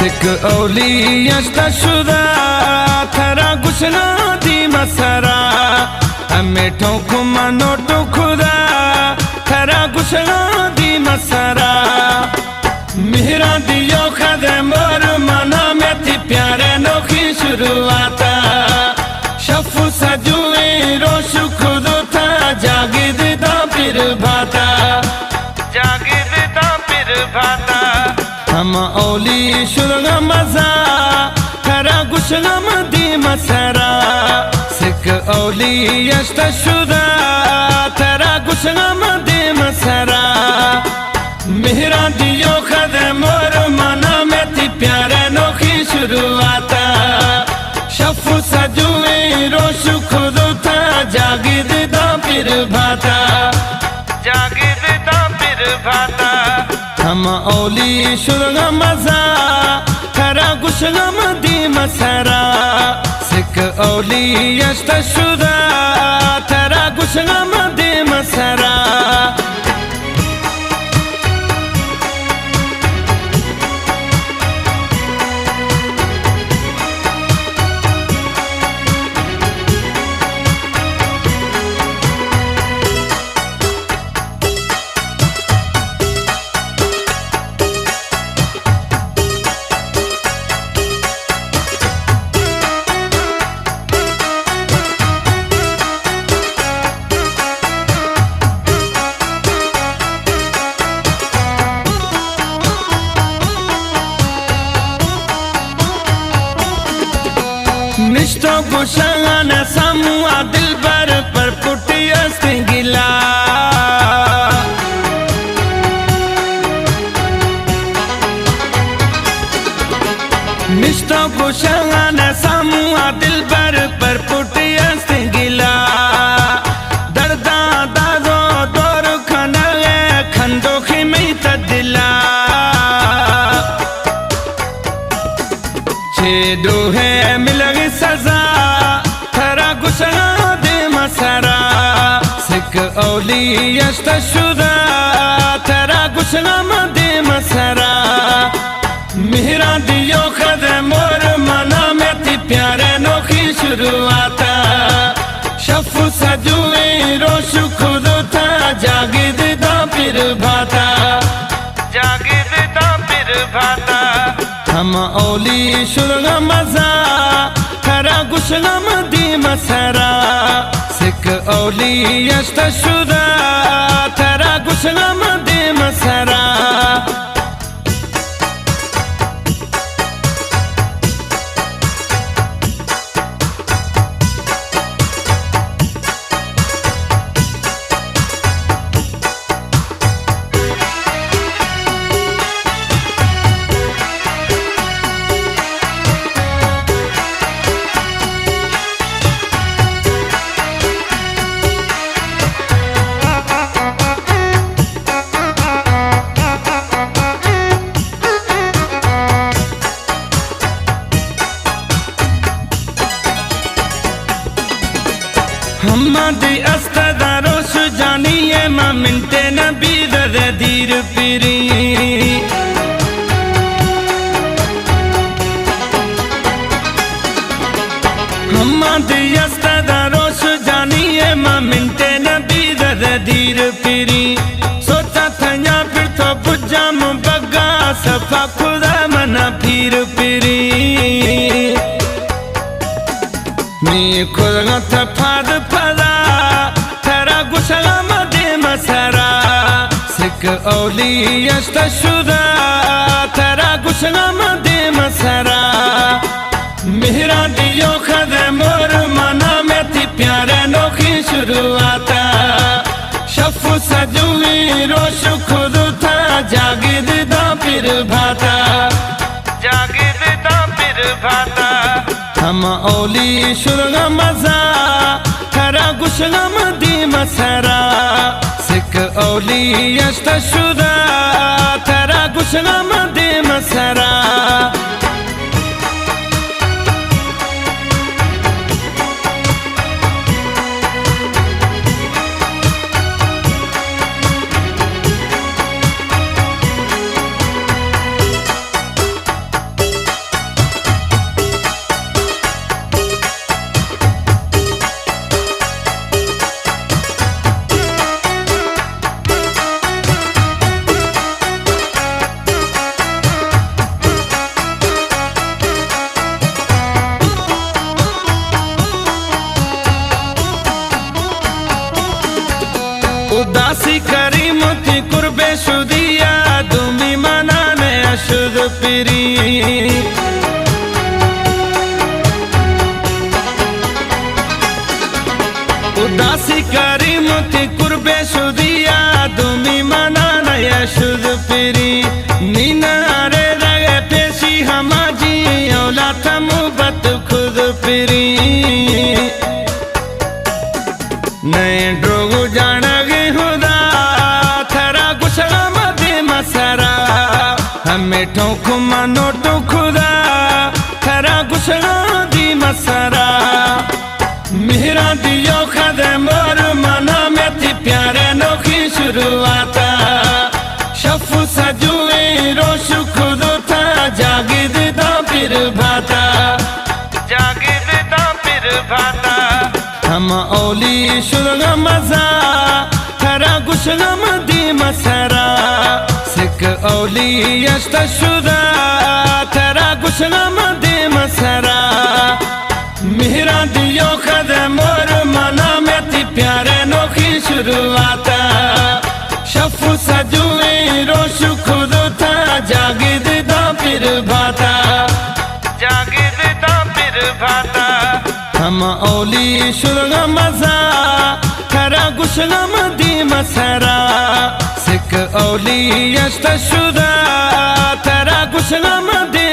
Sik awliya shuda thara gushna di masara ame thokuma no tukhuda thara gushna di masara mihra diyo khade mor mana mein thi pyare no khi shuruata shafu sajue roshu khudu tha jagid da pir bhata jagid da pir bhata हम औली शुरग मजा थरा गुशगम दी मसरा सिक औली यश्त शुदा थरा गुशगम दी मसरा मेहरा दियो खदे मोर मना में थी प्यारे नोखी शुरुआता शफु सजुए रोशु खुद था जागिद दा फिर भाता जागिद दा फिर भाता हम औली शुरग मजा थरा गुशगम दी मसरा सिक औली यश्त शुदा थरा गुशगम दी मसरा निष्ठो गुशान सामुआ दिल पर पुटी अस्तिगिला निष्ठो गुशान सामुआ दिल पर पुटी अस्तिगिला दर्दा दादो दौर खना खंडो खिमी तदिला छेदो है मिलगी सजा थरा गुशना दे मसरा सिक औली यश्त शुदा थरा गुशना दे मसरा मेहरा दियो खदे मोर मना में थी प्यारे नोखी शुरुआता शफु सजुए रोशु खुद था जागिद दा फिर भाता जागिद दा फिर भाता हम औली शुरग मजा थरा गुशगम दी मसरा सिक औली यश्त शुदा थरा गुशगम दी मसरा हम्मदी अस्तदारोश जानिए मा मिनटे नबी दे दीर पिरी हम्मदी अस्तदारोश जानिए मा मिनटे नबी दे दीर पिरी सोचा था या फिर तो बुझा मुबग्गा सफा खुदा मना फिर पिरी मी खुद था फाद फदा थरा गुशगम दे मसरा सिक औली यश्त शुदा थरा गुशगम दे मसरा मेहरा दियो खदे मोर मना में थी प्यारे नोखी शुरुआता शफु सजुई रोशु खुद था जागिद दा फिर भाता जागिद दा फिर भाता हम औली शुरग मजा थरा गुशगम दी मसरा सिक औली यश्त शुदा थरा गुशगम दी मसरा उदासी करीम थी कुर्बे शुदिया दुमी मना नया शुद पिरी मीनारे रगे पेशी हमाजी औला थमुबत खुद पिरी नए ड्रोगु जानगे हुदा थरा गुशला मदे मसरा हमें ठोंकु मनो तो खुदा थरा गुशला दी मसरा मेरा दियो खदे मोर मना में थी प्यारे नोखी शुरुआता शफु सजुए रोश खुद था जागिद दा फिर भाता जागिद दा फिर भाता हम औली शुरग मजा थरा गुशगम दी मसरा सिक औली यश्त शुदा थरा गुशगम दी मसरा मेरा दियो खदे मोर मना में थी प्यारे नोखी शुरुआता शफु सजुए रोश खुद था जागिद दा फिर भाता जागिद दा फिर भाता हम औली शुरग मजा थरा गुशगम दी मसरा सिक औली यश्त शुदा थरा गुशगम दी